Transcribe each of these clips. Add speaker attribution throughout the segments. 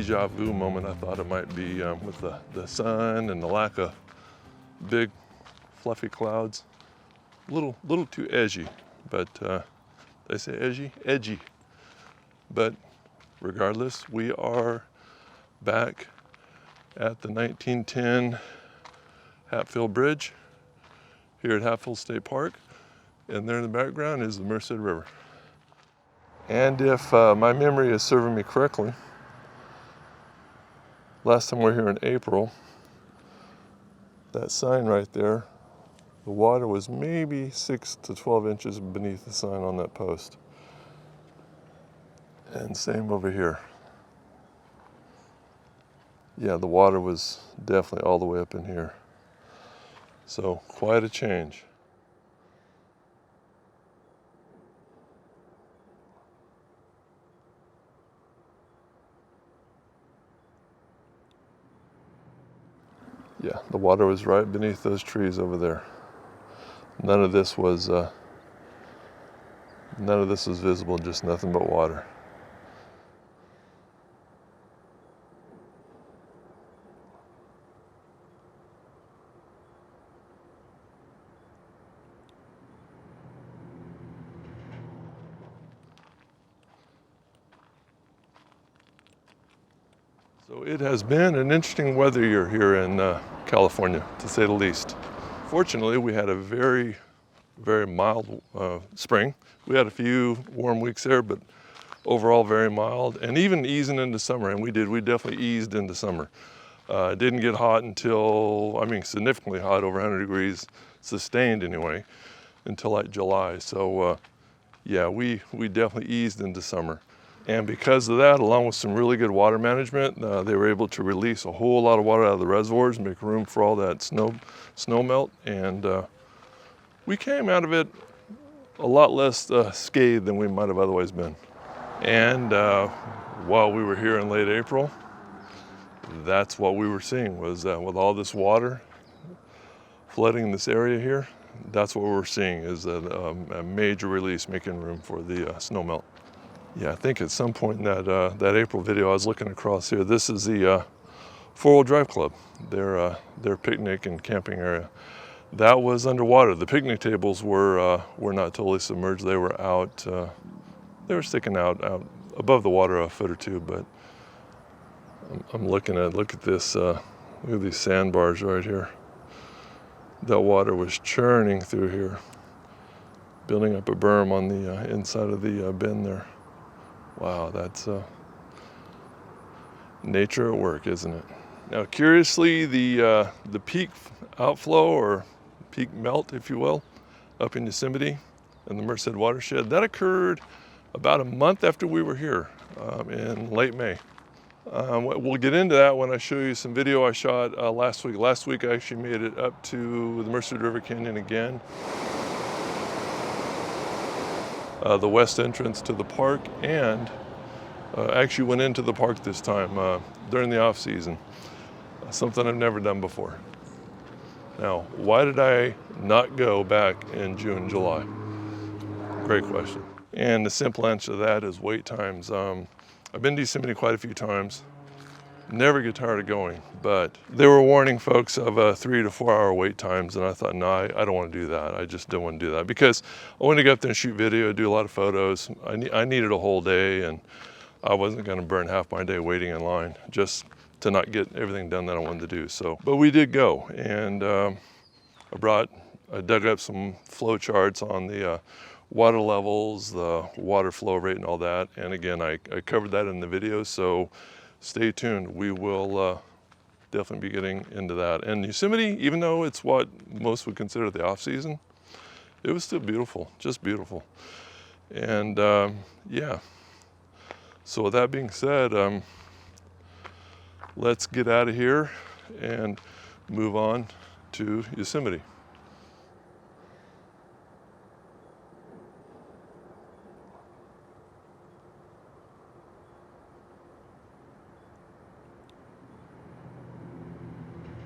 Speaker 1: deja vu moment I thought it might be with the sun and the lack of big fluffy clouds. Little too edgy, but they say edgy. But regardless, we are back at the 1910 Hatfield Bridge here at Hatfield State Park, and there in the background is the Merced River. And if my memory is serving me correctly, last time we were here in April, that sign right there, the water was maybe 6 to 12 inches beneath the sign on that post. And same over here. Yeah, the water was definitely all the way up in here. So quite a change. Yeah, the water was right beneath those trees over there. None of this was visible, just nothing but water. So it has been an interesting weather year here in California, to say the least. Fortunately, we had a very, very mild spring. We had a few warm weeks there, but overall very mild, and even easing into summer, and we definitely eased into summer. It didn't get hot until, significantly hot, over 100 degrees, sustained anyway, until like July. So yeah, we definitely eased into summer. And because of that, along with some really good water management, they were able to release a whole lot of water out of the reservoirs and make room for all that snow melt. And we came out of it a lot less scathed than we might have otherwise been. And while we were here in late April, that's what we were seeing, was with all this water flooding this area here, that's what we're seeing, is a major release making room for the snow melt. Yeah, I think at some point in that April video I was looking across here, this is the four-wheel drive club, their picnic and camping area. That was underwater. The picnic tables were not totally submerged. They were out, they were sticking out above the water a foot or two, but I'm look at this, look at these sandbars right here. That water was churning through here, building up a berm on the inside of the bend there. Wow, that's nature at work, isn't it? Now, curiously, the peak outflow, or peak melt, if you will, up in Yosemite in the Merced watershed, that occurred about a month after we were here in late May. We'll get into that when I show you some video I shot last week. Last week I actually made it up to the Merced River Canyon again. The west entrance to the park, and actually went into the park this time during the off season. Something I've never done before. Now, why did I not go back in June, July? Great question. And the simple answer to that is wait times. I've been to Yosemite quite a few times. Never get tired of going, but they were warning folks of 3 to 4 hour wait times, and I thought, no, I don't want to do that. I just don't want to do that, because I wanted to go up there and shoot video, do a lot of photos. I needed a whole day, and I wasn't going to burn half my day waiting in line just to not get everything done that I wanted to do. So, but we did go, and I dug up some flow charts on the water levels, the water flow rate, and all that. And again, I covered that in the video, so stay tuned. We will definitely be getting into that. And Yosemite, even though it's what most would consider the off season, it was still beautiful, just beautiful. And yeah, so with that being said, let's get out of here and move on to Yosemite.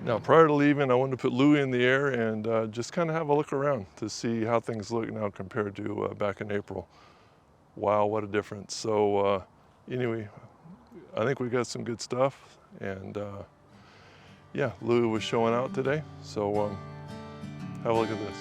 Speaker 1: Now, prior to leaving, I wanted to put Louie in the air and just kind of have a look around to see how things look now compared to back in April. Wow, what a difference. So anyway, I think we got some good stuff. And yeah, Louie was showing out today. So have a look at this.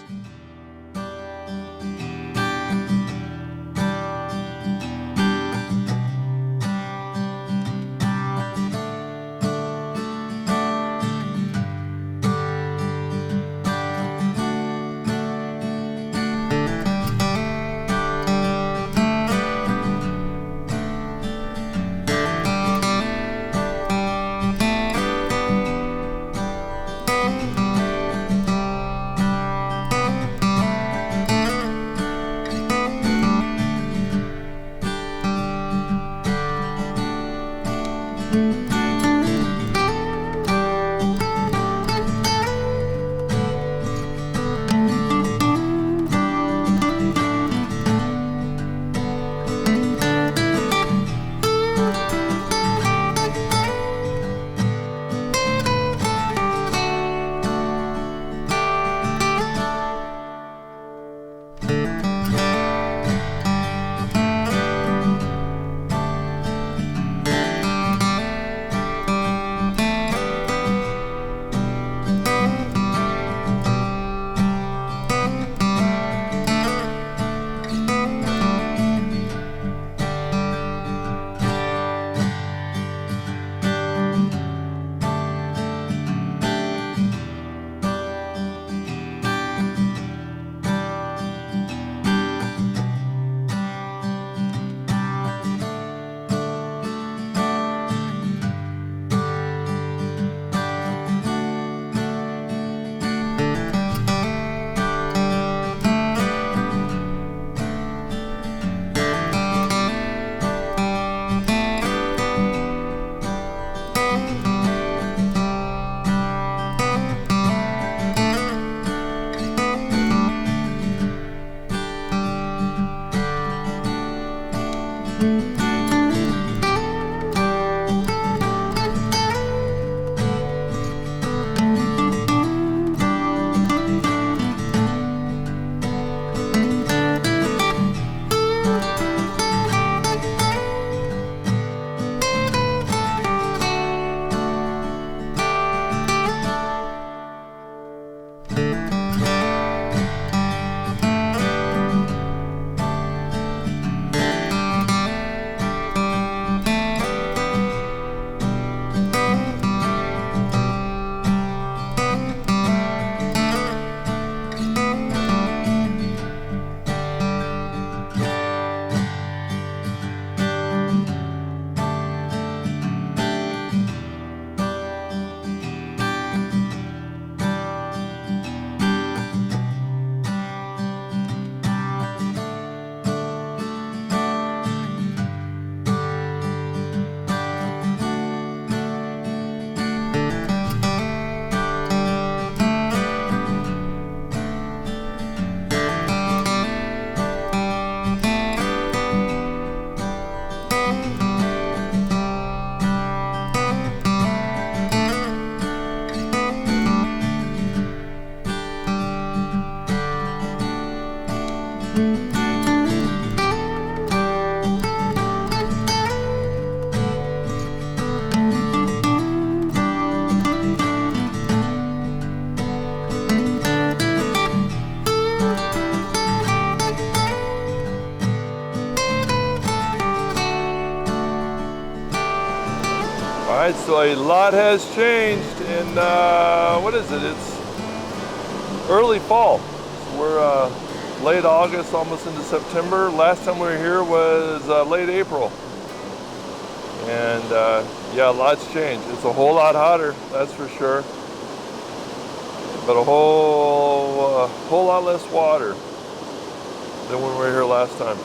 Speaker 1: All right, so a lot has changed in, what is it? It's early fall. We're late August, almost into September. Last time we were here was late April. And yeah, a lot's changed. It's a whole lot hotter, that's for sure. But a whole lot less water than when we were here last time.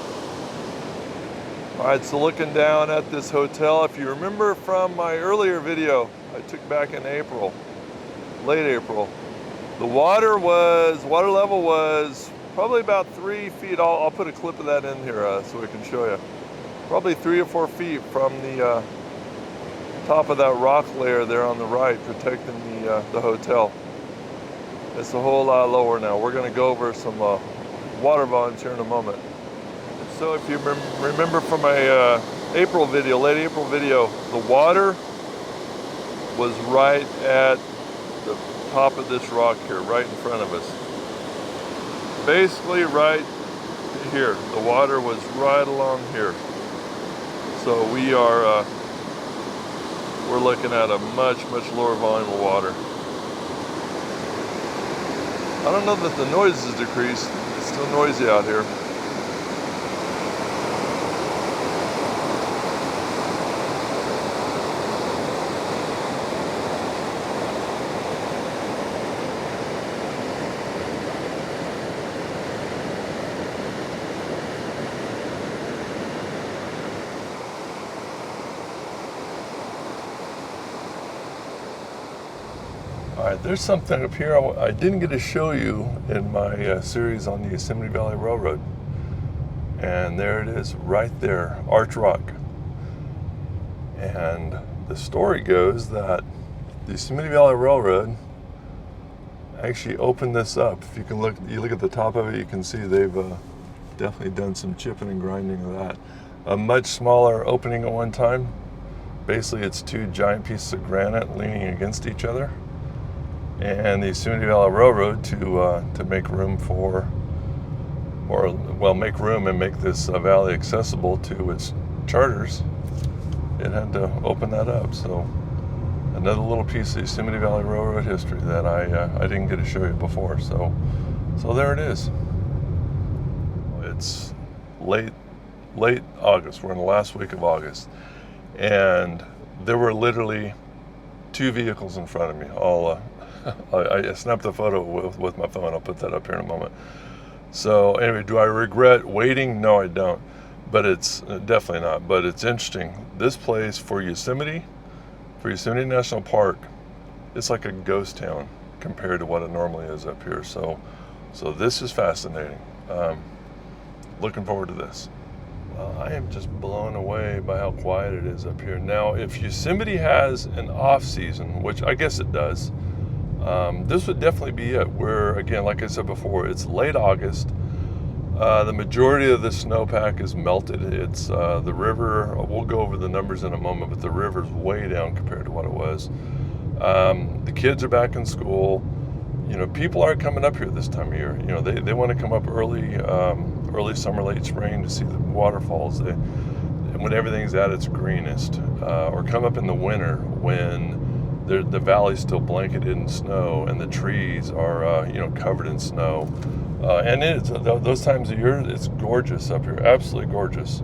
Speaker 1: All right, so looking down at this hotel, if you remember from my earlier video I took back in April, late April, the water level was probably about 3 feet. I'll put a clip of that in here so we can show you. Probably 3 or 4 feet from the top of that rock layer there on the right, protecting the hotel. It's a whole lot lower now. We're going to go over some water volumes here in a moment. So if you remember from my April video, late April video. The water was right at the top of this rock here, right in front of us. Basically right here. The water was right along here. So we're looking at a much lower volume of water. I don't know that the noise has decreased. It's still noisy out here. All right, there's something up here I didn't get to show you in my series on the Yosemite Valley Railroad. And there it is, right there, Arch Rock. And the story goes that the Yosemite Valley Railroad actually opened this up. If you can look at the top of it, you can see they've definitely done some chipping and grinding of that. A much smaller opening at one time. Basically, it's two giant pieces of granite leaning against each other. And the Yosemite Valley Railroad to make room for, make room and make this valley accessible to its charters, it had to open that up. So another little piece of Yosemite Valley Railroad history that I didn't get to show you before. So there it is. It's late August. We're in the last week of August, and there were literally two vehicles in front of me. I snapped a photo with my phone. I'll put that up here in a moment. So anyway, do I regret waiting? No, I don't. But it's definitely not. But it's interesting. This place for Yosemite National Park, it's like a ghost town compared to what it normally is up here. So this is fascinating. Looking forward to this. Well, I am just blown away by how quiet it is up here. Now, if Yosemite has an off season, which I guess it does, this would definitely be it. Where, again, like I said before, it's late August. The majority of the snowpack is melted. It's the river, we'll go over the numbers in a moment, but the river's way down compared to what it was. The kids are back in school. People are coming up here this time of year. They want to come up early summer, late spring to see the waterfalls. When everything's at its greenest, or come up in the winter when the valley's still blanketed in snow and the trees are covered in snow. And those times of year, it's gorgeous up here, absolutely gorgeous.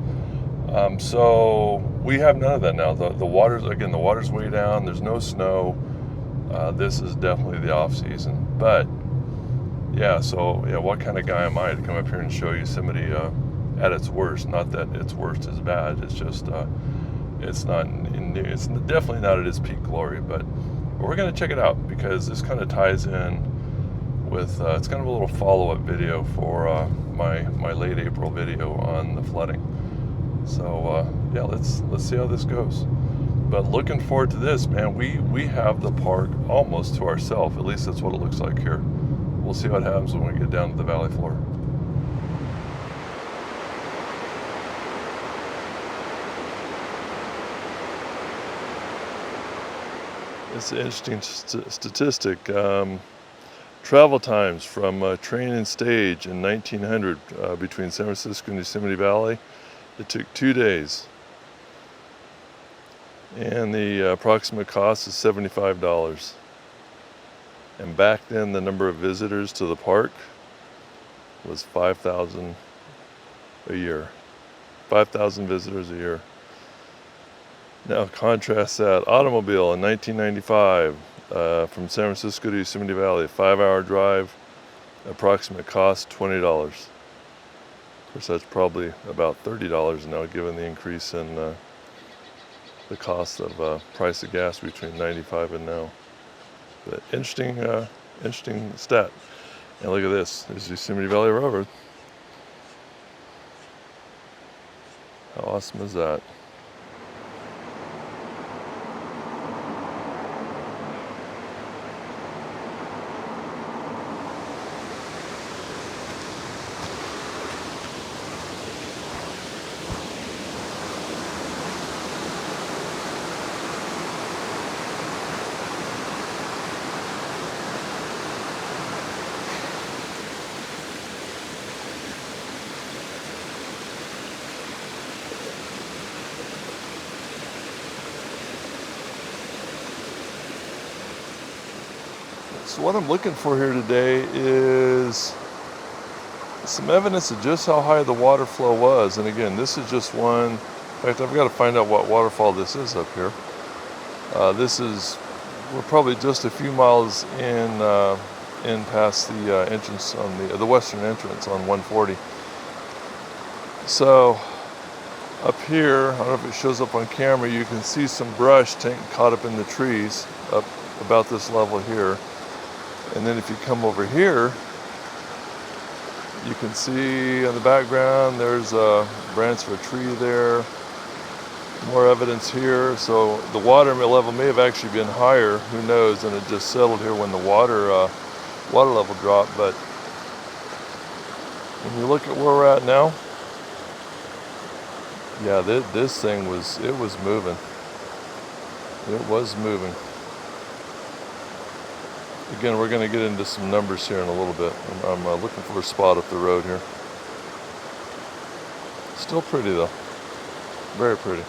Speaker 1: So we have none of that now. The water's way down. There's no snow. This is definitely the off season. But what kind of guy am I to come up here and show Yosemite at its worst? Not that its worst is bad. It's just it's definitely not at its peak glory. But we're going to check it out because this kind of ties in with it's kind of a little follow-up video for my late April video on the flooding. So let's see how this goes. But looking forward to this, man. We have the park almost to ourselves. At least that's what it looks like here. We'll see what happens when we get down to the valley floor. It's an interesting statistic. Travel times from train and stage in 1900 between San Francisco and Yosemite Valley, it took 2 days. And the approximate cost is $75. And back then, the number of visitors to the park was 5,000 a year. 5,000 visitors a year. Now contrast that. Automobile in 1995 from San Francisco to Yosemite Valley, 5-hour drive, approximate cost $20. Of course, that's probably about $30 now, given the increase in the cost of price of gas between 95 and now. But interesting stat. And look at this. There's Yosemite Valley Railroad. How awesome is that? So what I'm looking for here today is some evidence of just how high the water flow was. And again, this is just one. In fact, I've got to find out what waterfall this is up here. We're probably just a few miles in past the entrance on the western entrance on 140. So up here, I don't know if it shows up on camera, you can see some brush caught up in the trees up about this level here. And then if you come over here, you can see in the background there's a branch of a tree there. More evidence here. So the water level may have actually been higher, who knows, and it just settled here when the water level dropped. But when you look at where we're at now, yeah, this thing was moving. It was moving. Again, we're going to get into some numbers here in a little bit. I'm looking for a spot up the road here. Still pretty though. Very pretty.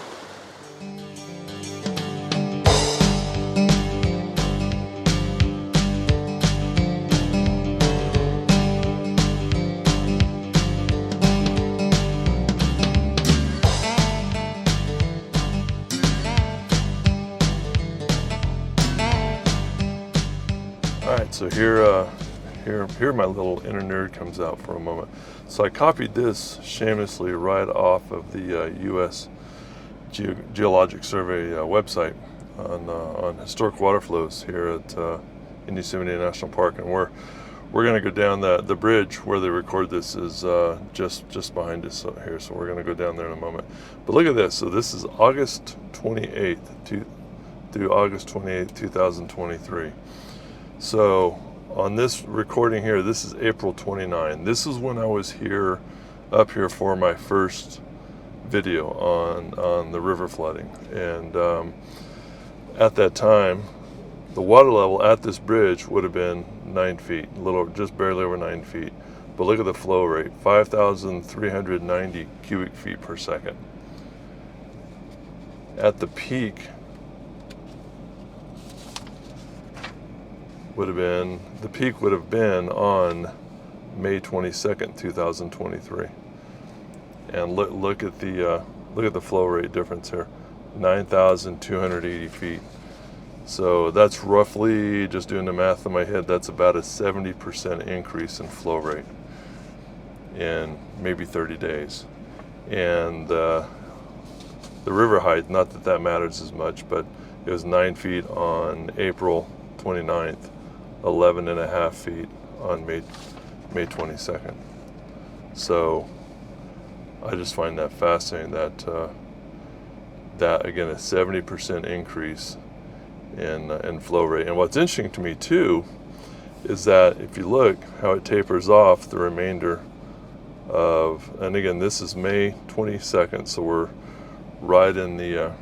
Speaker 1: So here my little inner nerd comes out for a moment. So I copied this shamelessly right off of the U.S. Geologic Survey website on historic water flows here at in Yosemite National Park, and we're going to go down the bridge where they record this is just behind us here. So we're going to go down there in a moment. But look at this. So this is August 28th through August 28th, 2023. So on this recording here, this is April 29. This is when I was up here for my first video on the river flooding. And at that time, the water level at this bridge would have been 9 feet, just barely over 9 feet. But look at the flow rate, 5,390 cubic feet per second. At the peak, would have been on May 22nd, 2023. And look at the flow rate difference here, 9,280 feet. So that's roughly, just doing the math in my head, that's about a 70% increase in flow rate in maybe 30 days. And the river height, not that matters as much, but it was 9 feet on April 29th. 11.5 feet on May 22nd. So I just find that fascinating that again, a 70% increase in flow rate. And what's interesting to me too is that if you look how it tapers off the remainder of, and again, this is May 22nd, so we're right near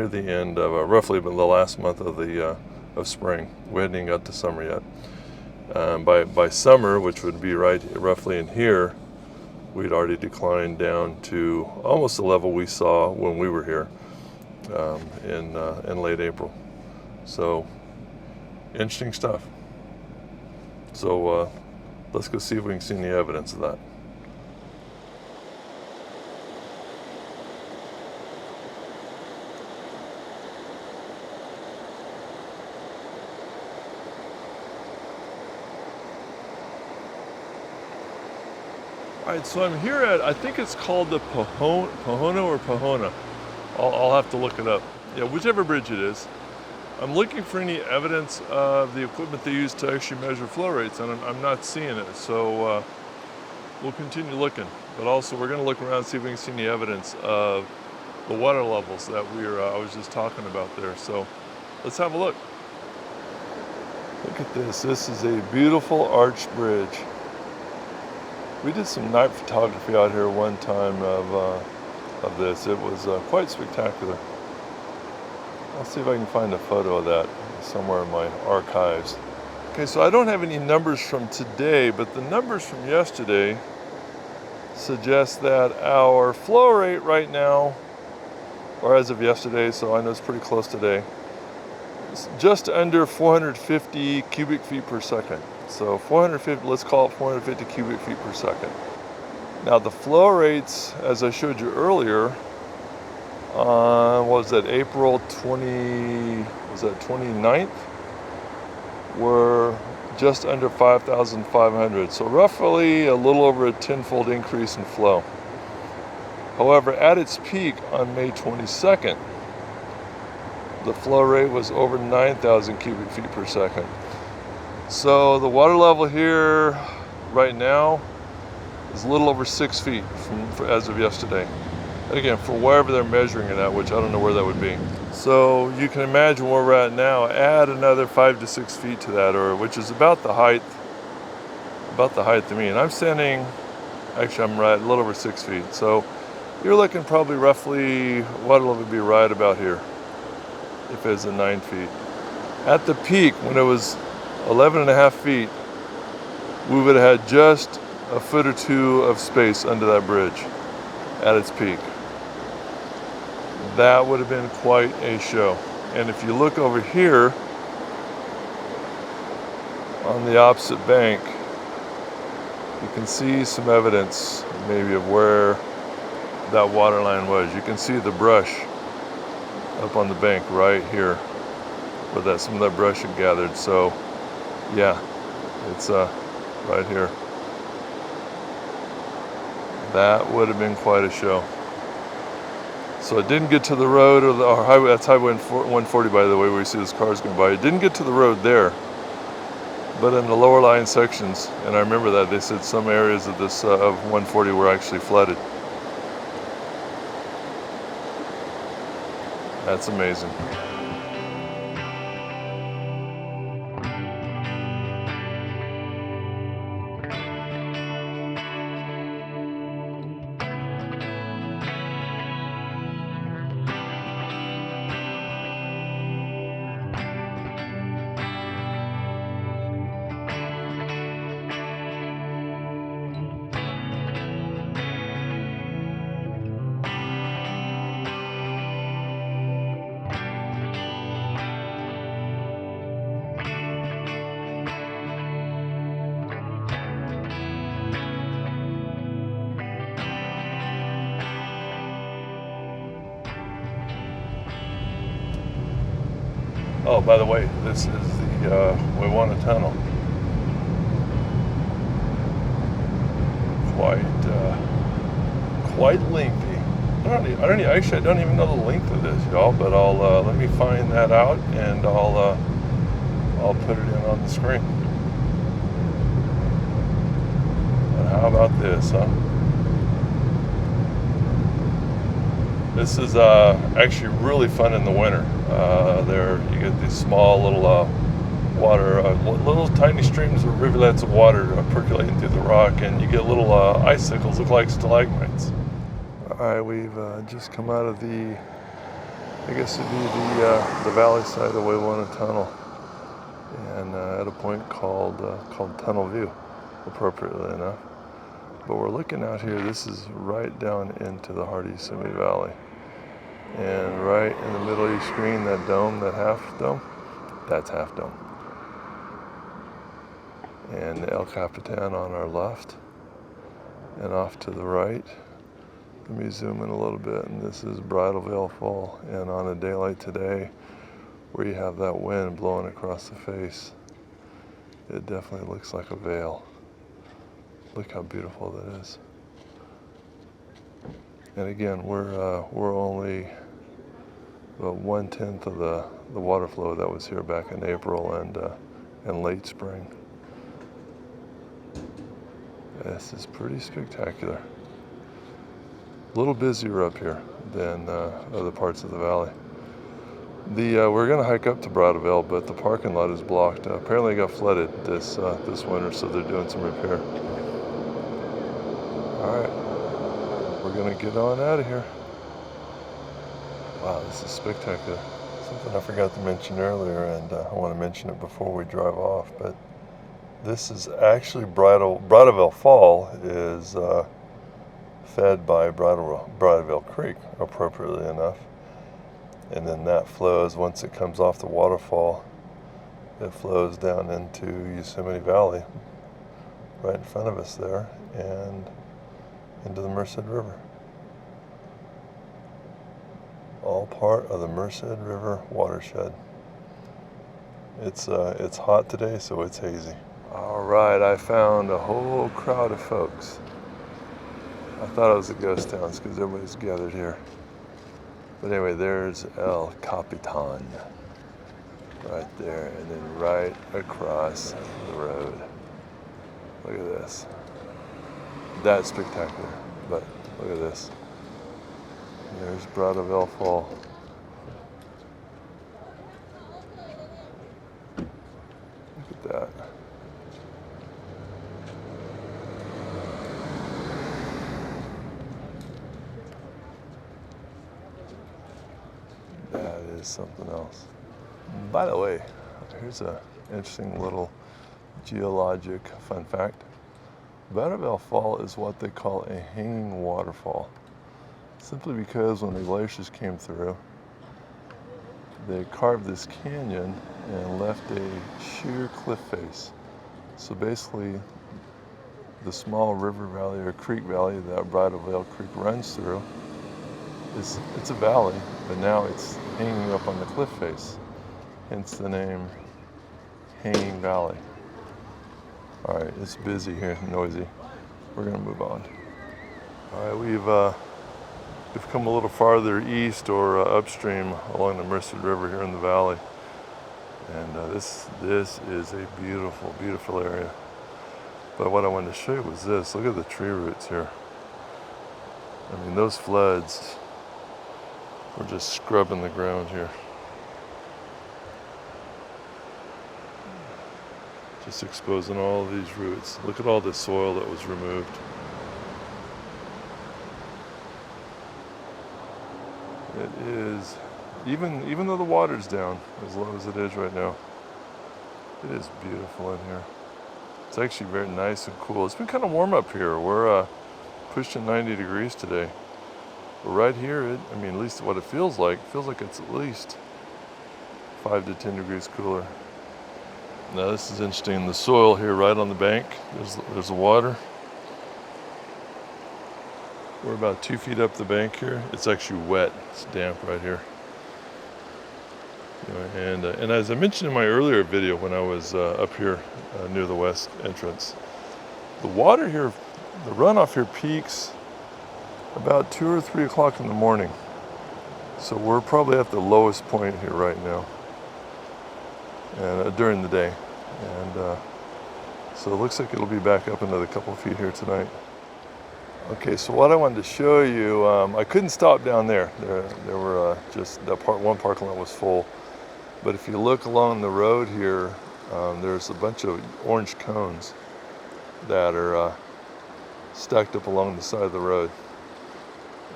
Speaker 1: the end of roughly the last month of spring. We hadn't even got to summer yet. By summer, which would be roughly in here, we'd already declined down to almost the level we saw when we were here in late April. So interesting stuff. So let's go see if we can see any evidence of that. All right, so I'm here at, I think it's called the Pohono or Pohono. I'll have to look it up. Yeah, whichever bridge it is. I'm looking for any evidence of the equipment they use to actually measure flow rates, and I'm not seeing it. So we'll continue looking. But also, we're going to look around and see if we can see any evidence of the water levels that I was just talking about there. So let's have a look. Look at this. This is a beautiful arched bridge. We did some night photography out here one time of this. It was quite spectacular. I'll see if I can find a photo of that somewhere in my archives. Okay, so I don't have any numbers from today, but the numbers from yesterday suggest that our flow rate right now, or as of yesterday, so I know it's pretty close today, just under 450 cubic feet per second. So 450, let's call it 450 cubic feet per second. Now the flow rates, as I showed you earlier, what was that, April 29th, were just under 5,500. So roughly a little over a tenfold increase in flow. However, at its peak on May 22nd, the flow rate was over 9,000 cubic feet per second. So the water level here right now is a little over 6 feet as of yesterday. And again, for wherever they're measuring it at, which I don't know where that would be. So you can imagine where we're at now. Add another 5 to 6 feet to that, which is about the height to me. And I'm standing, actually I'm right a little over 6 feet. So you're looking probably roughly, water level would be right about here, if it's at 9 feet. At the peak, when it was 11.5 feet, we would have had just a foot or two of space under that bridge at its peak. That would have been quite a show. And if you look over here on the opposite bank, you can see some evidence maybe of where that water line was. You can see the brush up on the bank right here where some of that brush had gathered. So yeah, it's right here. That would have been quite a show. So it didn't get to the road or the highway. That's Highway 140, by the way, where you see those cars going by. It didn't get to the road there, but in the lower lying sections, and I remember that they said some areas of this of 140 were actually flooded. That's amazing. Oh, by the way, this is the Pohono Tunnel. Quite lengthy. I don't even know the length of this, y'all. But I'll let me find that out, and I'll put it in on the screen. And how about this, huh? This is actually really fun in the winter. There you get these small little water, little tiny streams of rivulets of water percolating through the rock, and you get little icicles look like stalagmites. All right, we've just come out of the, I guess it'd be the valley side of the Pohono Tunnel, and at a point called Tunnel View, appropriately enough. But we're looking out here. This is right down into the heart of Yosemite Valley. And right in the middle of your screen, that dome, that half dome, that's Half Dome. And El Capitan on our left. And off to the right, let me zoom in a little bit, and this is Bridalveil Fall. And on a day like today, where you have that wind blowing across the face, it definitely looks like a veil. Look how beautiful that is. And again, we're only about 1/10 of the water flow that was here back in April and late spring. This is pretty spectacular. A little busier up here than other parts of the valley. We're going to hike up to Bridalveil, but the parking lot is blocked. Apparently it got flooded this winter, so they're doing some repair. All right, we're going to get on out of here. Wow, this is spectacular. Something I forgot to mention earlier, and I want to mention it before we drive off, but this is actually Bridalveil Fall is fed by Bridalveil Creek, appropriately enough. And then that flows, once it comes off the waterfall, it flows down into Yosemite Valley, right in front of us there, and into the Merced River. All part of the Merced River watershed. It's hot today, so it's hazy. All right, I found a whole crowd of folks. I thought it was a ghost town because everybody's gathered here. But anyway, there's El Capitan right there, and then right across the road. Look at this. That's spectacular, but look at this. There's Bridalveil Fall. Look at that. That is something else. By the way, here's an interesting little geologic fun fact. Bridalveil Fall is what they call a hanging waterfall, simply because when the glaciers came through, they carved this canyon and left a sheer cliff face. So basically, the small river valley or creek valley that Bridalveil Creek runs through, it's a valley, but now it's hanging up on the cliff face, hence the name Hanging Valley. All right, it's busy here, noisy. We're gonna move on. All right, we've come a little farther east or upstream along the Merced River here in the valley. And this is a beautiful, beautiful area. But what I wanted to show you was this. Look at the tree roots here. I mean, those floods were just scrubbing the ground here. Just exposing all these roots. Look at all the soil that was removed. It is, even though the water's down as low as it is right now, it is beautiful in here. It's actually very nice and cool. It's been kind of warm up here. We're pushing 90 degrees today. But right here, I mean, at least what it feels like it's at least 5 to 10 degrees cooler. Now this is interesting. The soil here right on the bank, there's the water. We're about 2 feet up the bank here. It's actually wet. It's damp right here. You know, and as I mentioned in my earlier video when I was up here near the west entrance, the water here, the runoff here peaks about 2 or 3 o'clock in the morning. So we're probably at the lowest point here right now, and during the day. And so it looks like it'll be back up another couple of feet here tonight. Okay, so what I wanted to show you, I couldn't stop down there. There were just that one parking lot was full. But if you look along the road here, there's a bunch of orange cones that are stacked up along the side of the road.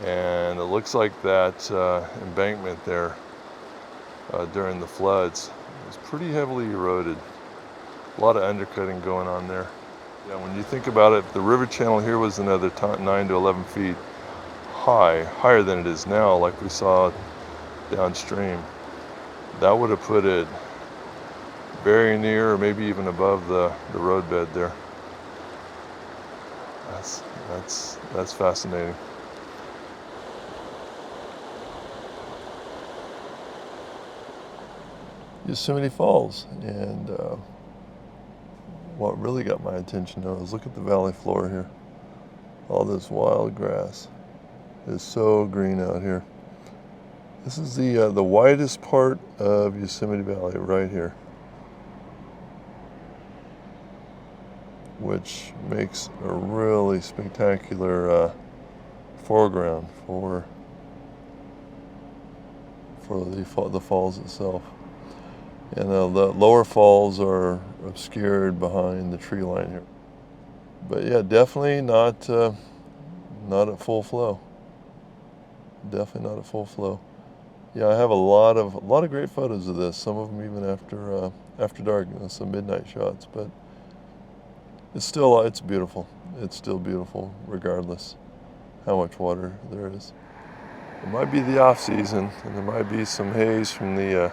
Speaker 1: And it looks like that embankment there during the floods was pretty heavily eroded. A lot of undercutting going on there. Yeah, when you think about it, if the river channel here was another 9 to 11 feet high, higher than it is now, like we saw downstream, that would have put it very near or maybe even above the roadbed there. That's fascinating. Yosemite Falls, and what really got my attention though is look at the valley floor here. All this wild grass. It's so green out here. This is the widest part of Yosemite Valley right here, which makes a really spectacular foreground for the falls itself. And the lower falls are obscured behind the tree line here. But yeah, definitely not at full flow. Definitely not at full flow. Yeah, I have a lot of great photos of this. Some of them even after dark, you know, some midnight shots. But it's beautiful. It's still beautiful regardless how much water there is. It might be the off season, and there might be some haze from the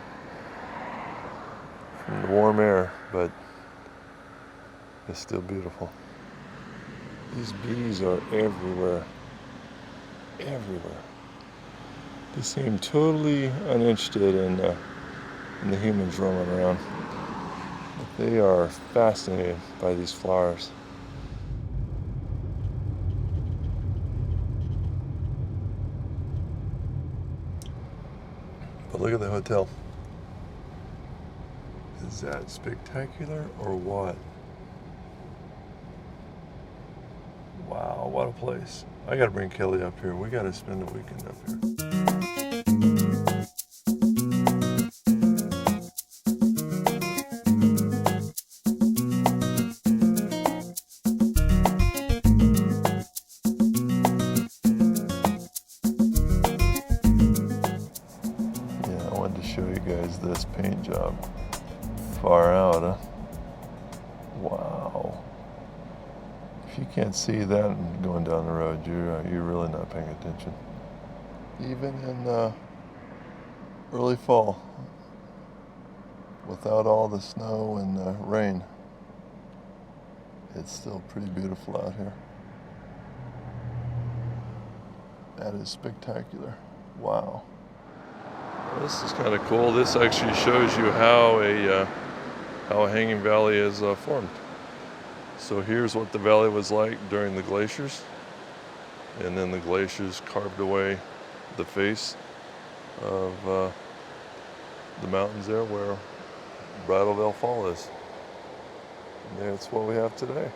Speaker 1: warm air, but it's still beautiful. These bees are everywhere. Everywhere. They seem totally uninterested in the humans roaming around. But they are fascinated by these flowers. But look at the hotel. Is that spectacular or what? Wow, what a place. I gotta bring Kelly up here. We gotta spend a weekend up here. Yeah, I wanted to show you guys this paint job. Far out, huh? Wow. If you can't see that going down the road, you're really not paying attention. Even in early fall, without all the snow and rain, it's still pretty beautiful out here. That is spectacular. Wow. This is kind of cool. This actually shows you how a hanging valley is formed. So here's what the valley was like during the glaciers, and then the glaciers carved away the face of the mountains there where Bridalveil Fall is. And that's what we have today.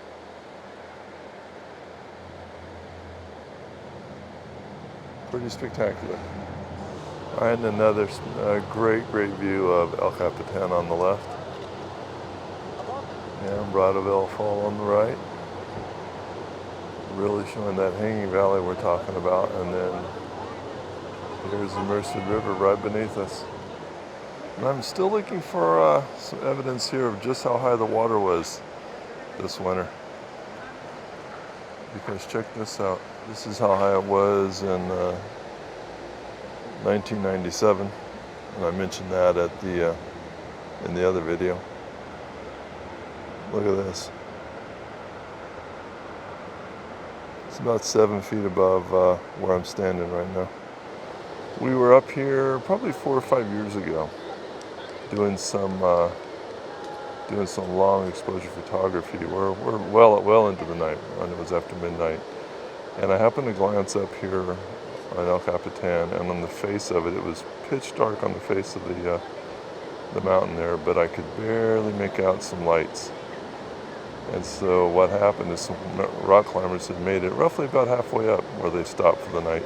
Speaker 1: Pretty spectacual. All right, and another great view of El Capitan on the left. And Bridalveil Fall on the right. Really showing that hanging valley we're talking about. And then here's the Merced River right beneath us. And I'm still looking for some evidence here of just how high the water was this winter. Because check this out. This is how high it was in 1997. And I mentioned that at in the other video. Look at this. It's about 7 feet above where I'm standing right now. We were up here probably 4 or 5 years ago doing some long exposure photography. We're well into the night, and it was after midnight. And I happened to glance up here on El Capitan, and on the face of it, it was pitch dark on the face of the mountain there, but I could barely make out some lights. And so what happened is some rock climbers had made it roughly about halfway up where they stopped for the night.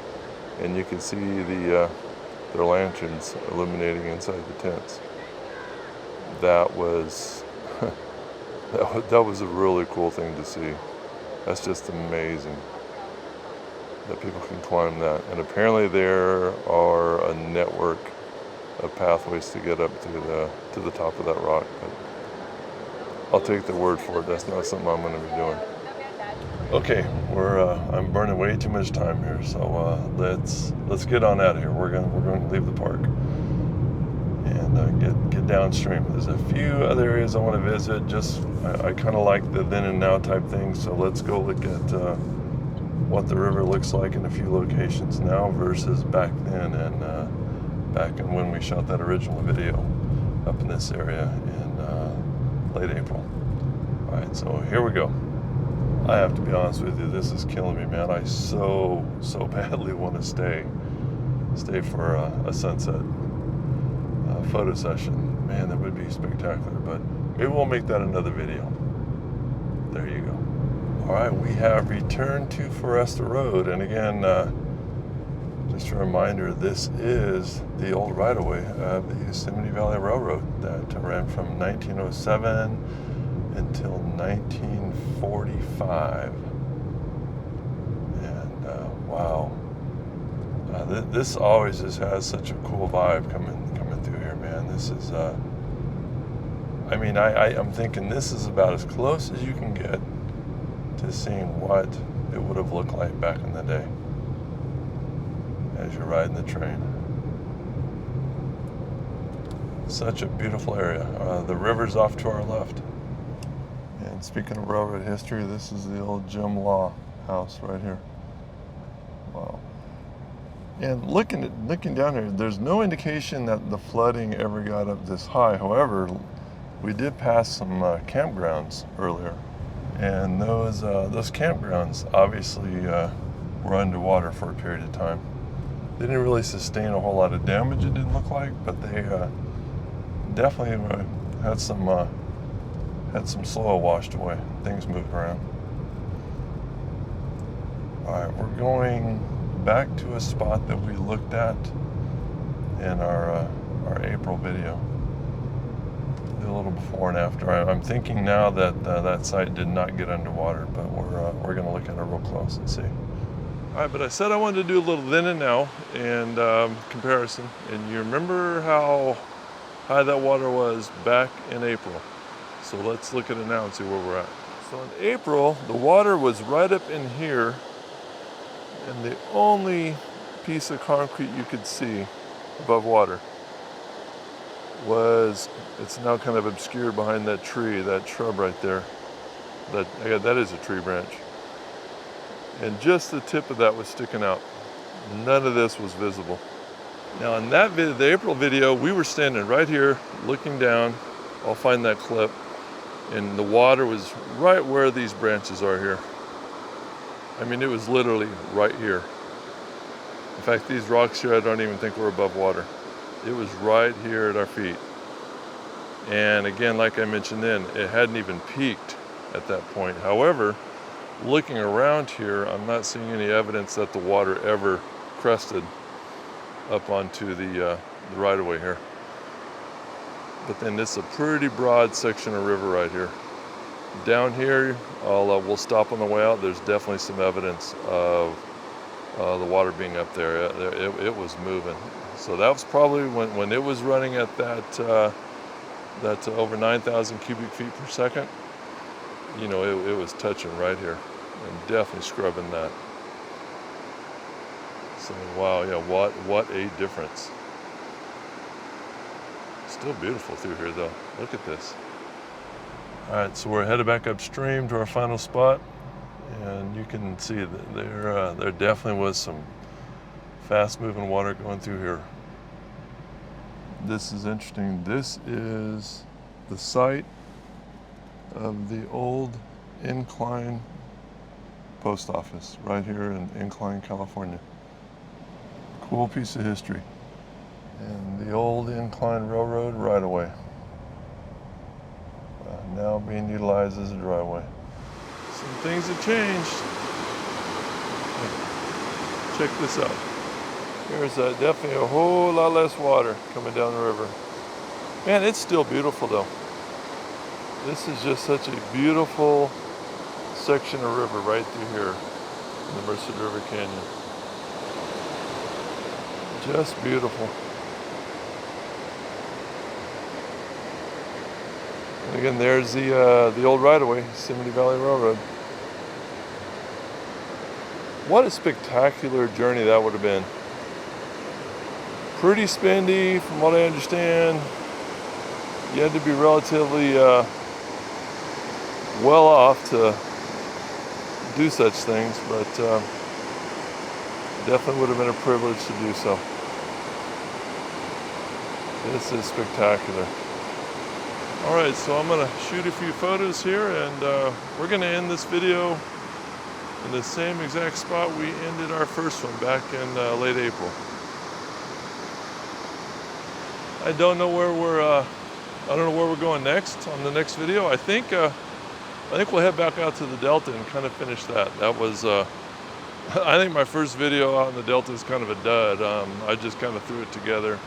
Speaker 1: And you could see their lanterns illuminating inside the tents. That was, that was a really cool thing to see. That's just amazing that people can climb that. And apparently there are a network of pathways to get up to the top of that rock. But I'll take the word for it. That's not something I'm going to be doing. Okay, I'm burning way too much time here, so let's get on out of here. We're going to leave the park and get downstream. There's a few other areas I want to visit. I kind of like the then and now type thing. So let's go look at what the river looks like in a few locations now versus back then and back in when we shot that original video up in this area in late April. All right, so here we go. I have to be honest with you, this is killing me, man. I so badly want to stay for a sunset photo session. Man, that would be spectacular, but maybe we'll make that another video. There you go. All right, we have returned to Foresta Road, and again, just a reminder, this is the old right-of-way of the Yosemite Valley Railroad that ran from 1907 until 1945. And wow, this always just has such a cool vibe coming through here, man. This is, I mean, I'm thinking this is about as close as you can get to seeing what it would have looked like back in the day. as you're riding the train. Such a beautiful area. The river's off to our left. And speaking of railroad history, this is the old Jim Law house right here. Wow. And looking down here, there's no indication that the flooding ever got up this high. However, we did pass some campgrounds earlier, and those campgrounds obviously were underwater for a period of time. They didn't really sustain a whole lot of damage, it didn't look like, but they definitely had some soil washed away. Things moved around. All right, we're going back to a spot that we looked at in our April video. Did a little before and after. I'm thinking now that that site did not get underwater, but we're going to look at it real close and see. All right, but I said I wanted to do a little then and now and comparison. And you remember how high that water was back in April. So let's look at it now and see where we're at. So in April, the water was right up in here, and the only piece of concrete you could see above water was, it's now kind of obscured behind that tree, that shrub right there. That is a tree branch. And just the tip of that was sticking out. None of this was visible. Now in that video, the April video, we were standing right here looking down. I'll find that clip. And the water was right where these branches are here. I mean, it was literally right here. In fact, these rocks here, I don't even think were above water. It was right here at our feet. And again, like I mentioned then, it hadn't even peaked at that point. However, looking around here, I'm not seeing any evidence that the water ever crested up onto the right-of-way here. But then this is a pretty broad section of river right here. Down here, we'll stop on the way out. There's definitely some evidence of the water being up there. It was moving. So that was probably when it was running at that over 9,000 cubic feet per second. You know, it was touching right here and definitely scrubbing that. So wow, yeah, what a difference. Still beautiful through here though. Look at this. All right, so we're headed back upstream to our final spot, and you can see that there definitely was some fast-moving water going through here. This is interesting. This is the site of the old Incline post office right here in Incline, California. Cool piece of history. And the old Incline Railroad right-of-way. Now being utilized as a driveway. Some things have changed. Check this out. There's definitely a whole lot less water coming down the river. Man, it's still beautiful though. This is just such a beautiful section of river right through here in the Merced River Canyon. Just beautiful. And again, there's the old right-of-way, Yosemite Valley Railroad. What a spectacular journey that would have been. Pretty spendy, from what I understand. You had to be relatively well off to do such things, but definitely would have been a privilege to do so. This is spectacular. All right, so I'm gonna shoot a few photos here, and we're gonna end this video in the same exact spot we ended our first one back in late April. I don't know where we're going next on the next video. I think we'll head back out to the Delta and kind of finish that. That was I think my first video out in the Delta is kind of a dud. I just kind of threw it together.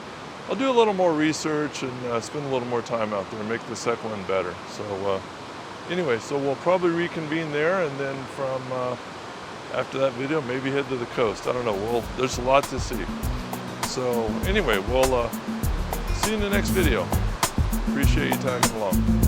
Speaker 1: I'll do a little more research and spend a little more time out there and make the second one better. So anyway, so we'll probably reconvene there, and then from after that video, maybe head to the coast. I don't know. There's a lot to see. So anyway, we'll see you in the next video. Appreciate you tagging along.